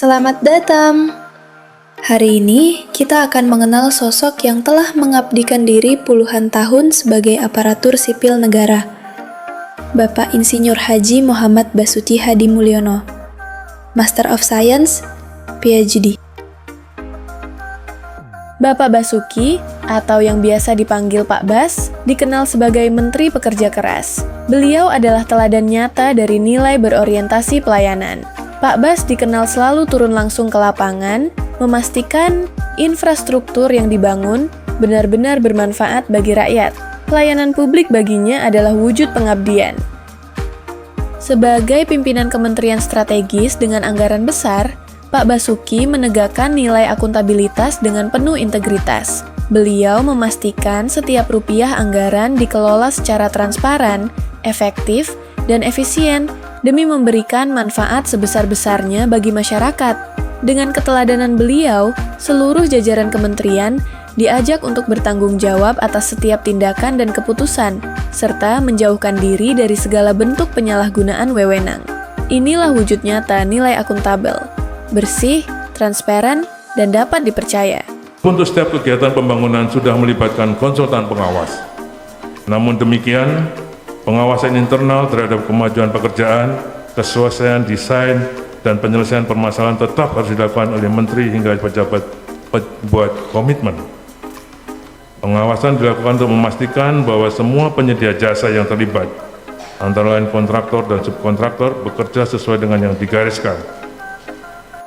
Selamat datang. Hari ini kita akan mengenal sosok yang telah mengabdikan diri puluhan tahun sebagai aparatur sipil negara. Bapak Insinyur Haji Muhammad Basuki Hadimulyono, Master of Science, PhD. Bapak Basuki, atau yang biasa dipanggil Pak Bas, dikenal sebagai Menteri Pekerja Keras. Beliau adalah teladan nyata dari nilai berorientasi pelayanan. Pak Bas dikenal selalu turun langsung ke lapangan, memastikan infrastruktur yang dibangun benar-benar bermanfaat bagi rakyat. Pelayanan publik baginya adalah wujud pengabdian. Sebagai pimpinan kementerian strategis dengan anggaran besar, Pak Basuki menegakkan nilai akuntabilitas dengan penuh integritas. Beliau memastikan setiap rupiah anggaran dikelola secara transparan, efektif, dan efisien demi memberikan manfaat sebesar-besarnya bagi masyarakat. Dengan keteladanan beliau, seluruh jajaran kementerian diajak untuk bertanggung jawab atas setiap tindakan dan keputusan, serta menjauhkan diri dari segala bentuk penyalahgunaan wewenang. Inilah wujud nyata nilai akuntabel, bersih, transparan, dan dapat dipercaya. Untuk setiap kegiatan pembangunan sudah melibatkan konsultan pengawas. Namun demikian, pengawasan internal terhadap kemajuan pekerjaan, kesesuaian desain, dan penyelesaian permasalahan tetap harus dilakukan oleh menteri hingga pejabat buat komitmen. Pengawasan dilakukan untuk memastikan bahwa semua penyedia jasa yang terlibat, antara lain kontraktor dan subkontraktor, bekerja sesuai dengan yang digariskan.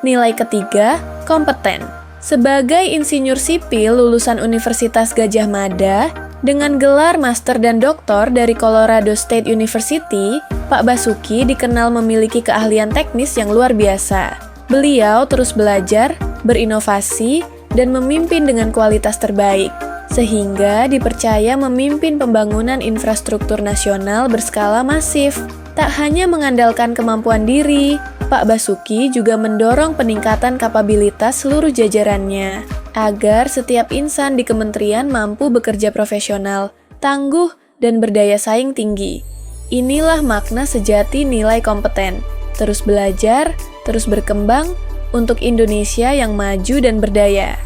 Nilai ketiga, kompeten. Sebagai insinyur sipil lulusan Universitas Gadjah Mada, dengan gelar master dan doktor dari Colorado State University, Pak Basuki dikenal memiliki keahlian teknis yang luar biasa. Beliau terus belajar, berinovasi, dan memimpin dengan kualitas terbaik, sehingga dipercaya memimpin pembangunan infrastruktur nasional berskala masif. Tak hanya mengandalkan kemampuan diri, Pak Basuki juga mendorong peningkatan kapabilitas seluruh jajarannya, agar setiap insan di kementerian mampu bekerja profesional, tangguh, dan berdaya saing tinggi. Inilah makna sejati nilai kompeten, terus belajar, terus berkembang, untuk Indonesia yang maju dan berdaya.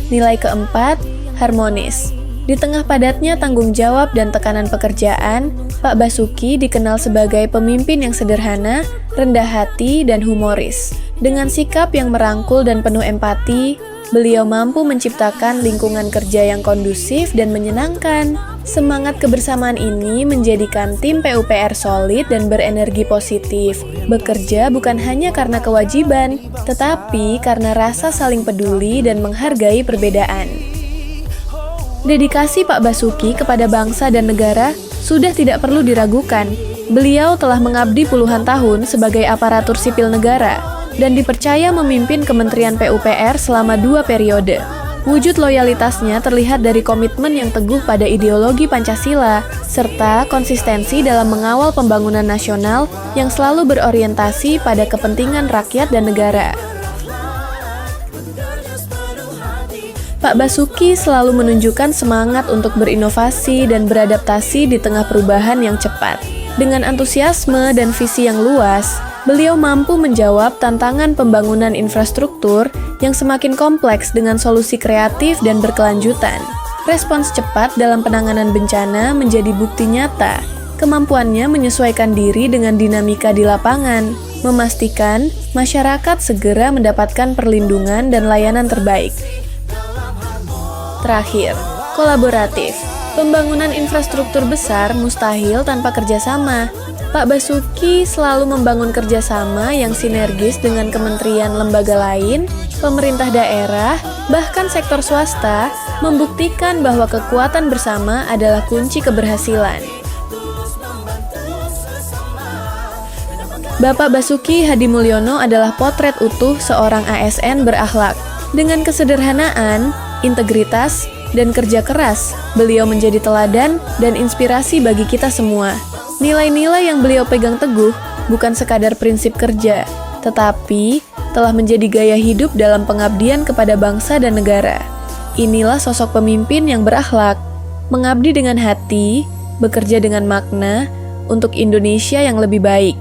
Nilai keempat, harmonis. Di tengah padatnya tanggung jawab dan tekanan pekerjaan, Pak Basuki dikenal sebagai pemimpin yang sederhana, rendah hati, dan humoris. Dengan sikap yang merangkul dan penuh empati, beliau mampu menciptakan lingkungan kerja yang kondusif dan menyenangkan. Semangat kebersamaan ini menjadikan tim PUPR solid dan berenergi positif. Bekerja bukan hanya karena kewajiban, tetapi karena rasa saling peduli dan menghargai perbedaan. Dedikasi Pak Basuki kepada bangsa dan negara sudah tidak perlu diragukan. Beliau telah mengabdi puluhan tahun sebagai aparatur sipil negara dan dipercaya memimpin Kementerian PUPR selama 2 periode. Wujud loyalitasnya terlihat dari komitmen yang teguh pada ideologi Pancasila, serta konsistensi dalam mengawal pembangunan nasional yang selalu berorientasi pada kepentingan rakyat dan negara. Pak Basuki selalu menunjukkan semangat untuk berinovasi dan beradaptasi di tengah perubahan yang cepat. Dengan antusiasme dan visi yang luas, beliau mampu menjawab tantangan pembangunan infrastruktur yang semakin kompleks dengan solusi kreatif dan berkelanjutan. Respons cepat dalam penanganan bencana menjadi bukti nyata. Kemampuannya menyesuaikan diri dengan dinamika di lapangan, memastikan masyarakat segera mendapatkan perlindungan dan layanan terbaik. Terakhir, kolaboratif. Pembangunan infrastruktur besar mustahil tanpa kerjasama. Pak Basuki selalu membangun kerjasama yang sinergis dengan kementerian lembaga lain, pemerintah daerah, bahkan sektor swasta, membuktikan bahwa kekuatan bersama adalah kunci keberhasilan. Bapak Basuki Hadimulyono adalah potret utuh seorang ASN berakhlak. Dengan kesederhanaan, integritas, dan kerja keras, beliau menjadi teladan dan inspirasi bagi kita semua. Nilai-nilai yang beliau pegang teguh bukan sekadar prinsip kerja, tetapi telah menjadi gaya hidup dalam pengabdian kepada bangsa dan negara. Inilah sosok pemimpin yang berakhlak, mengabdi dengan hati, bekerja dengan makna, untuk Indonesia yang lebih baik.